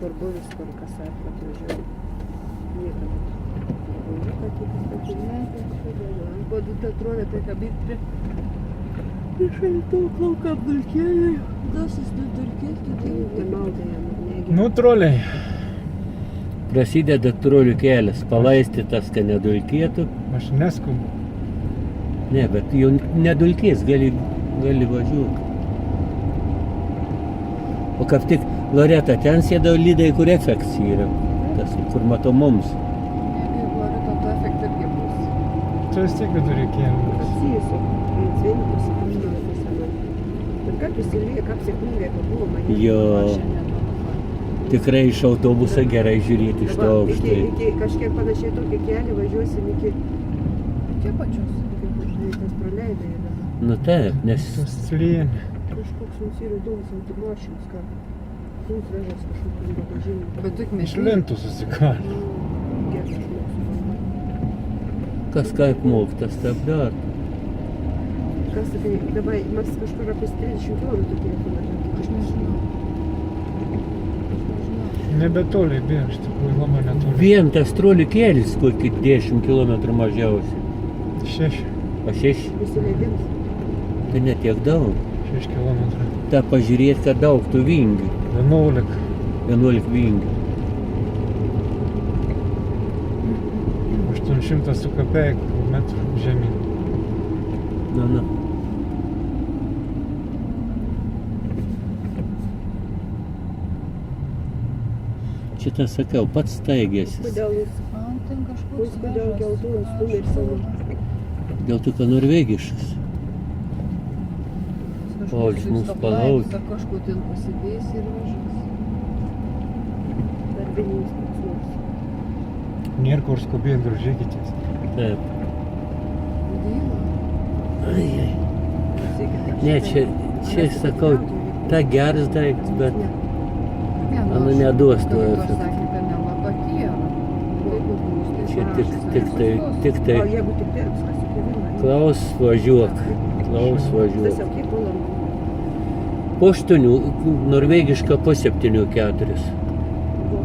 kur buvis, kur kas atvažiuoja. Niekada. Буду троне така бітри. Пішли то клаука булькели. Досить до дуркетки. Nu, troliai. Prasideda trolių kelias, palaisti tas, kad nedulkėtų. Aš neskubu. Ne, bet jau nedulkės, gali važiuoti. O kaip tik Loreta ten sėda lydai, kur efektas yra. Tas, kur matau mums. Tu vis tiek vidury kiemų. Apsijusiu. Atsvėniu pasipažinau visame. Ir kaip įsilieja, kaip sėkmingai pabuvo mane. Jo. Tikrai iš autobuso gerai žiūrėti iš to aukštai. Iki kažkiek panašiai tokį kelią važiuosim iki... Čia pačios. Tas praleidai yra. Nu taip, nes Tas slėnė. Kažkoks mums yra įdomus automašinas, ką. Mums vežas kažkokiam bagažinį. Bet tu Iš lentų susikalė. Geras žmogus. kas kaip mokytas, taip dar. Kas sakai, dabar mes kažkur apie 30 km turėtume važiuoti. Aš nežinau. Nebetoliai bėga, iš tikrųjų labai netoli. Vien tas trolių kėlis, kokį 10 km mažiausiai. 6 O 6, Įsileidims. tai ne tiek daug. kilometrų. Ta pažiūrėti, kad daug tų vingių. 11. 11 vingių. 800 su kapeik metrų žemyn. Na. Šitą sakiau, pats staigėsis. Kodėl jūs? Man ten kažkoks Kodėl geltonas numeris savo? Dėl to, kad norvegiškas. O, jis mus palaukia. Kažkur ten pasidės ir važiuos. Darbinis koks nors. Nėr kur skubėt, drožėkitės. Taip. Dyla. Ai. Klausykit, Ne, čia sakau, ta geras daiktas, bet nu neduos to efekto. Pasakė, kad nelabatie. Čia tik tai. O jeigu tik dirbs, kas su kėlina? Klaus važiuok. Klaus važiuok. Tas jau kiek valandų? Po 8, norvegiška po 7:4. Buvo.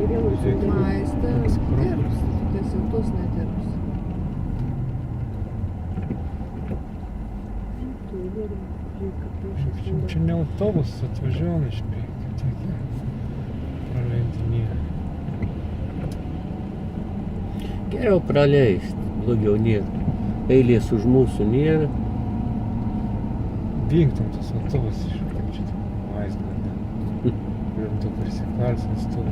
Į vieną valandą. Maistas dirbs, tiesiog nedirbs. Tu įvėrė, žiūrėk, kad priešais Čia ne autobusas atvažiuoja iš priekio. Tokie praleidinėja. Geriau praleist, blogiau nėra. Eilės už mūsų nėra. Dingtum tas autobusas iš kaip čia vaizdą. Ir tu prisikalsins tu.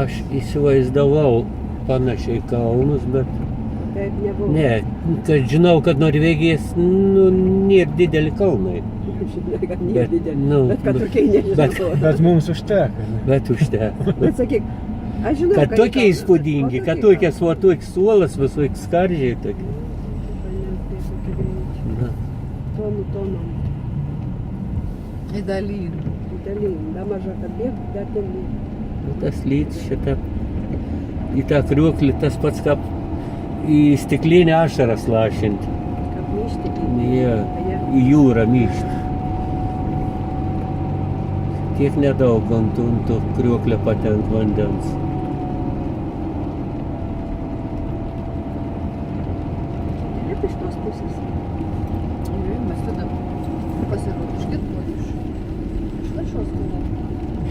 Aš įsivaizdavau panašiai Kaunus, bet Taip nebuvo. ne, kad žinau, kad Norvegijas, nėra dideli kalnai. Žinai, kad nėra Bet, didelė. nu, Bet kad tokiai nežinau. Bet mums užteka. Ne? Bet užteko. Bet sakyk, aš žinau, Kad tokie įspūdingi, kad tokias va toks suolas, visokie skardžiai tokie. Na, Tonom. Į dalyn. Dalyn. Da maža, kad bėg, dar ten bėg. tas lyts šitą, į tą kriuklį tas pats kaip į stiklinę ašaras lašinti. Kaip myšti. Jie į jūrą myšti. Tiek nedaug ant to kriuklio patenka vandens. Kaip iš tos pusės? Mes tada pasirodžiškit iš lašos kilo.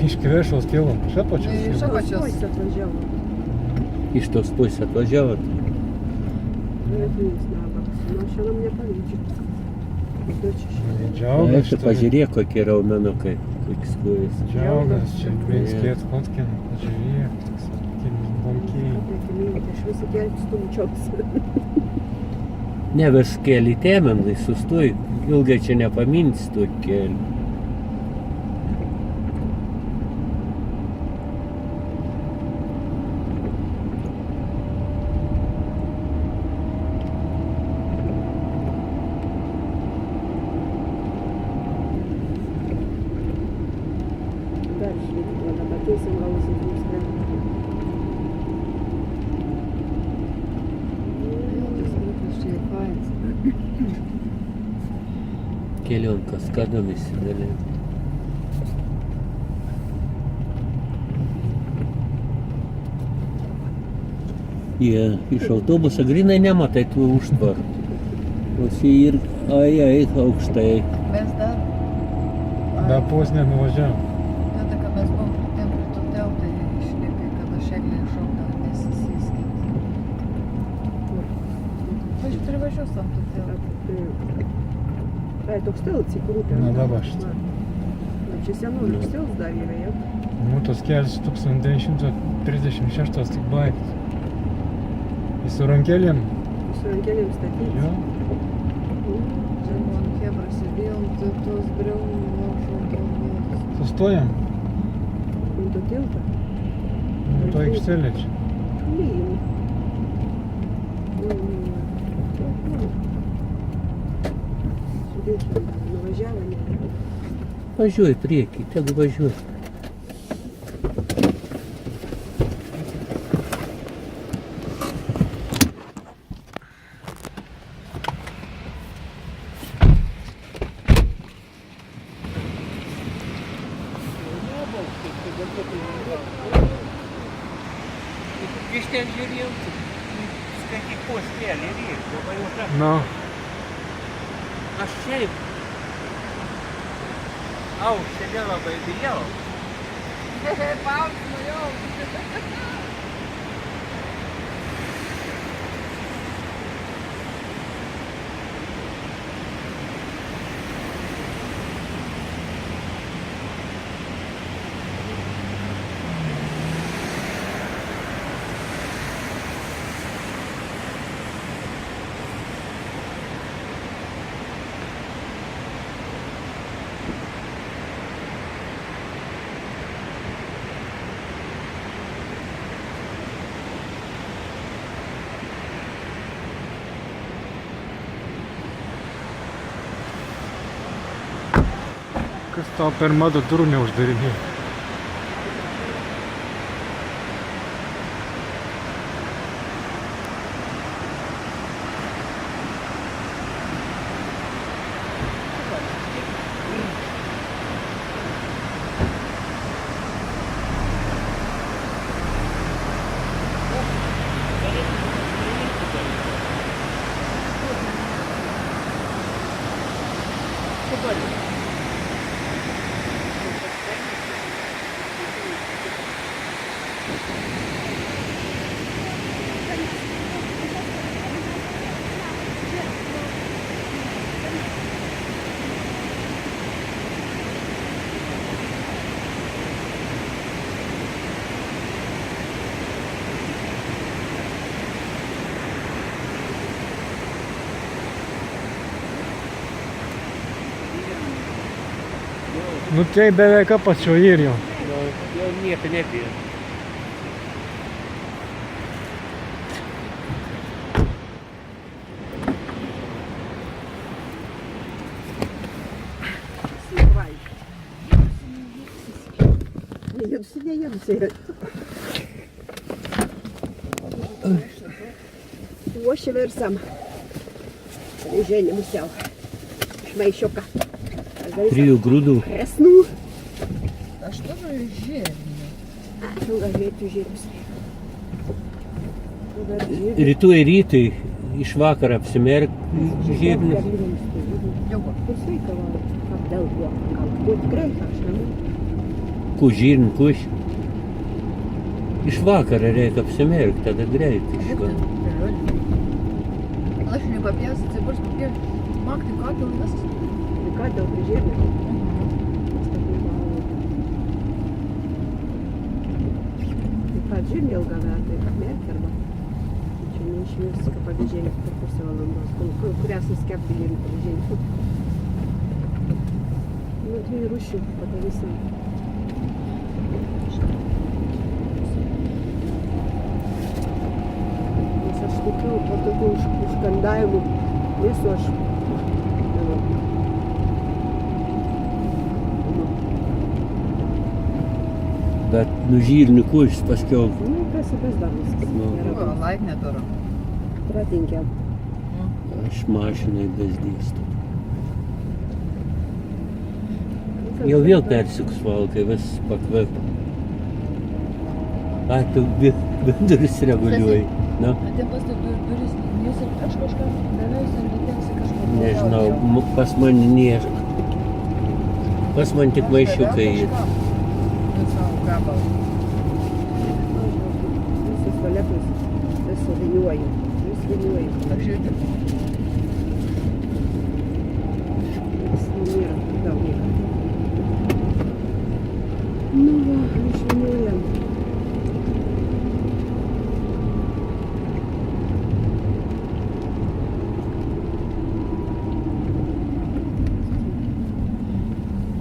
Iš Krešos kilom. Iš apačios Iš kilom. apačios. Tos atvažiavo. Iš tos pusės atvažiavot. Vėlinis nabakas. Nu, šiandien nepavydžiu. Džiaugas. Aišku, pažiūrėk, kokie raumenukai, kokius kojas. Džiaugas, čia vienskėt kotkin, žiūrėk, toks bankiai. Aš visi kelti stumčios. Ne vis keli temendai, sustoj, ilgai čia nepaminsi to kelių. Da, išvykti, dabar teisim gal įsitikslę. Tas grupės čia fainas. Kelionka с кадами сидели. Jie iš autobuso grinai nematai tų užtvarų. O ir ai aukštai. Mes dar... Da Poznė nuvažiavom. Tada, kai mes buvom prie to tilto, išlipai, kada šeglė šaukdavo, nesisiskint. Važiuoju, turi važiuos tam to tilto. Ai, toks tilts į kur upė. Na, dabar šitą. Čia senovės tilts dar yra, jau. Nu, tos kelias 1936 tik baigtas. Į su rankelėm. Su rankelėm statyti. Jo. Čia buvo ant chebra sėdėjom, tai tos briauno šaukdavo. Sustojam. Ant to tiltą. Nu, to aikštelė čia. Lyjim. Sudėčiau, nuvažiavome. Važiuoji priekį, tegu važiuoji. Iš ten žiūrėjau, skaityk postelį reikia, o jau tą. Nu. Aš šiaip aukštį nelabai bijau. Paaukštino jau. Kas tau per mado durų neuždarinėjo? Nu, tai beveik apačioje ir jau. Jau nieko nebijau. Uošė versam. Женя взял. Шмайщока. 3 grūdų. Красну. А что же жирно? Ну, галету жирус. Rytoj rytai iš vakaro apsimerk žirnis. Jauko. Ku žirn, kuš. Iš vakaro reikia apsimerk, tada greitai išva. Aš nepapjausiu, tai bus kokie makti katilai visas. Katil prižirnis. Taip pat žirnį ilgą vertą, kaip merkį arba. Čia neišvirs, kaip pavėžėlis per pusę valandos. Kurias nuskepti žirnį pavėžėlis. Nu, 2 rūšių padarysim. Nes aš tikiu, po tokių užkandavimų visų aš Bet nužylnių kušis paskiau. Nu, kas dar viskas. Nu. O, Nėra. laik nedaro. Pratinkiam. Aš mašinai bezdėstu. Jau vėl persikus valkai, vis pakvepa. A, tu duris reguliuoji. Nu, Atėm pas tai duris, jūs ir aš kažką daliausi, ar reikėsi kažko. nežinau, pas mane nėra. Pas man tik maišiukai. Tu savo gabalą. Visus valeklius. Vis viniuoju. Vis viniuoju. Aš žiūrėjau. Vis nėra. Daug nėra. Nu va, išviniuojam.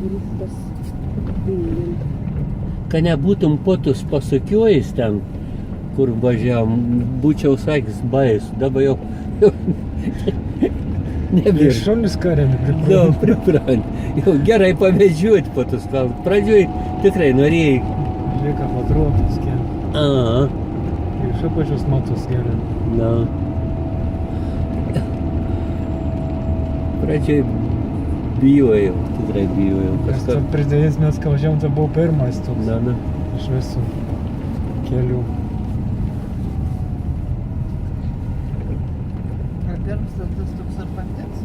Grįžtas. Vilnium. Kad nebūtum potus pasukiojęs ten, kur važiavom, būčiau sakęs baisu. Dabar jau nebėra. Šonis karėmi Jau priprant. Jau gerai pavedžiuoti potus. Pradžioj tikrai norėjai. Lieka patrotas kelias. A, Iš apačios matos gerai. na. Pradžioj bijojau, tikrai bijojau. Nes Kažką. ten prieš 9 metų, kai važiavom, tai buvo pirmas toks Na, na. iš visų kelių. Ar pirms tas toks ar patins?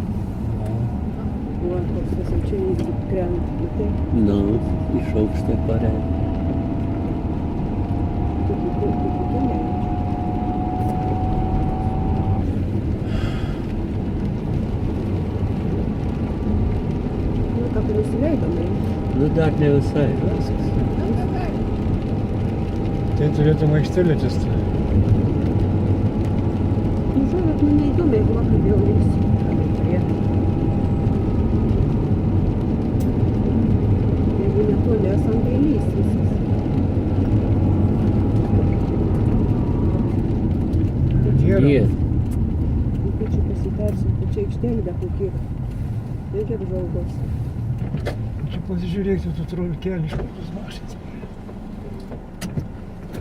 Va, koks tas jau čia įvykti krenta. Tai Nu, iš aukštai parėjo. Nu, ką tu nusileidome? Nu, dar ne visai. Tai turėtų aikštelė čia stovėti. Nu, žinot, nu, neįdomu, jeigu vakar jau visi. Jeigu netoli esam gailys visas. Gerai. Jie. Nu, tai čia pasitarsim, tai čia aikštelė dar kokie. Reikia apžalgos. Čia pasižiūrėk, tu trolių kelią iš kokios mašinas.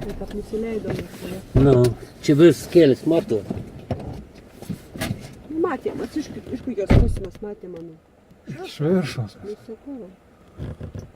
Tai kad nusileidome. Nu, čia vis kelias, matau. Matėm, iš kokios pusės matėm, manau. Iš viršos. Nu, sakau.